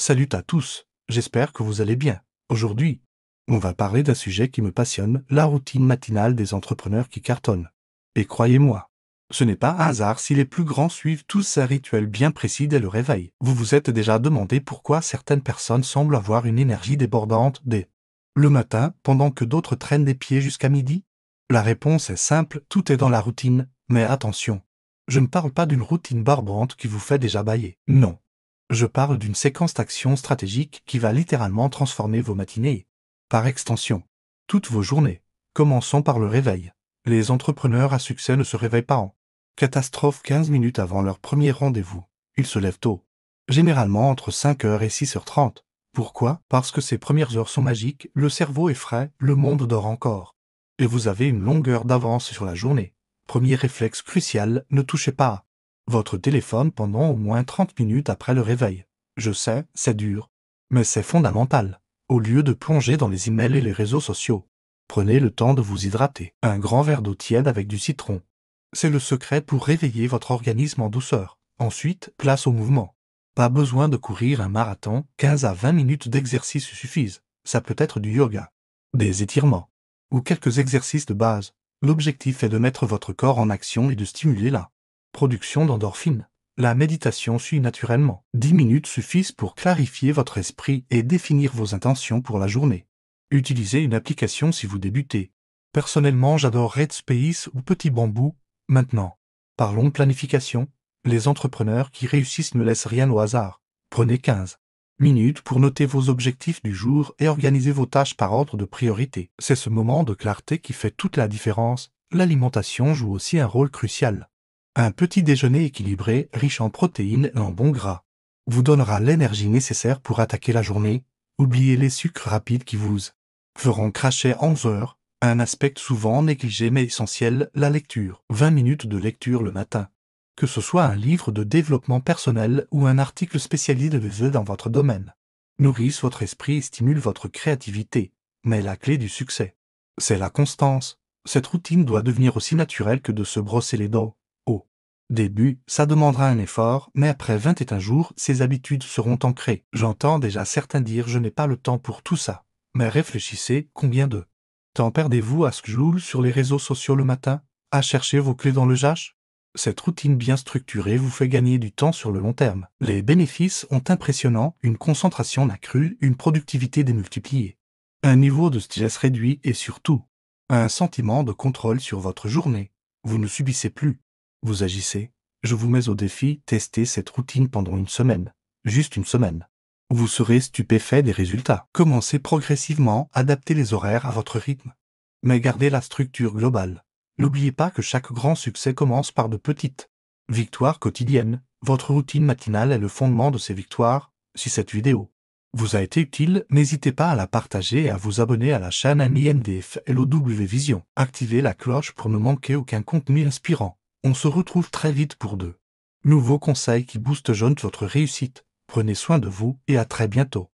Salut à tous, j'espère que vous allez bien. Aujourd'hui, on va parler d'un sujet qui me passionne, la routine matinale des entrepreneurs qui cartonnent. Et croyez-moi, ce n'est pas un hasard si les plus grands suivent tous un rituel bien précis dès le réveil. Vous vous êtes déjà demandé pourquoi certaines personnes semblent avoir une énergie débordante dès le matin, pendant que d'autres traînent des pieds jusqu'à midi? La réponse est simple, tout est dans la routine, mais attention, je ne parle pas d'une routine barbante qui vous fait déjà bâiller. Non. Je parle d'une séquence d'actions stratégiques qui va littéralement transformer vos matinées. Par extension, toutes vos journées. Commençons par le réveil. Les entrepreneurs à succès ne se réveillent pas en catastrophe 15 minutes avant leur premier rendez-vous. Ils se lèvent tôt. Généralement entre 5h et 6h30. Pourquoi? Parce que ces premières heures sont magiques, le cerveau est frais, le monde dort encore. Et vous avez une longueur d'avance sur la journée. Premier réflexe crucial, ne touchez pas à votre téléphone pendant au moins 30 minutes après le réveil. Je sais, c'est dur. Mais c'est fondamental. Au lieu de plonger dans les emails et les réseaux sociaux, prenez le temps de vous hydrater. Un grand verre d'eau tiède avec du citron. C'est le secret pour réveiller votre organisme en douceur. Ensuite, place au mouvement. Pas besoin de courir un marathon, 15 à 20 minutes d'exercice suffisent. Ça peut être du yoga, des étirements, ou quelques exercices de base. L'objectif est de mettre votre corps en action et de stimuler la production d'endorphines. La méditation suit naturellement. 10 minutes suffisent pour clarifier votre esprit et définir vos intentions pour la journée. Utilisez une application si vous débutez. Personnellement, j'adore Headspace ou Petit Bambou. Maintenant, parlons de planification. Les entrepreneurs qui réussissent ne laissent rien au hasard. Prenez 15 minutes pour noter vos objectifs du jour et organiser vos tâches par ordre de priorité. C'est ce moment de clarté qui fait toute la différence. L'alimentation joue aussi un rôle crucial. Un petit déjeuner équilibré, riche en protéines et en bons gras, vous donnera l'énergie nécessaire pour attaquer la journée. Oubliez les sucres rapides qui vous feront cracher en 11 heures. Un aspect souvent négligé mais essentiel, la lecture. 20 minutes de lecture le matin. Que ce soit un livre de développement personnel ou un article spécialisé dans votre domaine, nourrissent votre esprit et stimulent votre créativité. Mais la clé du succès, c'est la constance. Cette routine doit devenir aussi naturelle que de se brosser les dents. Au début, ça demandera un effort, mais après 21 jours, ces habitudes seront ancrées. J'entends déjà certains dire « je n'ai pas le temps pour tout ça ». Mais réfléchissez, combien de temps perdez-vous à scroller sur les réseaux sociaux le matin, à chercher vos clés dans le jache? Cette routine bien structurée vous fait gagner du temps sur le long terme. Les bénéfices sont impressionnants, une concentration accrue, une productivité démultipliée, un niveau de stress réduit et surtout, un sentiment de contrôle sur votre journée. Vous ne subissez plus. Vous agissez. Je vous mets au défi, testez cette routine pendant une semaine. Juste une semaine. Vous serez stupéfait des résultats. Commencez progressivement, adaptez les horaires à votre rythme. Mais gardez la structure globale. N'oubliez pas que chaque grand succès commence par de petites victoires quotidiennes. Votre routine matinale est le fondement de ces victoires. Si cette vidéo vous a été utile, n'hésitez pas à la partager et à vous abonner à la chaîne INDF LOW Vision. Activez la cloche pour ne manquer aucun contenu inspirant. On se retrouve très vite pour de nouveaux conseils qui boostent votre réussite. Prenez soin de vous et à très bientôt.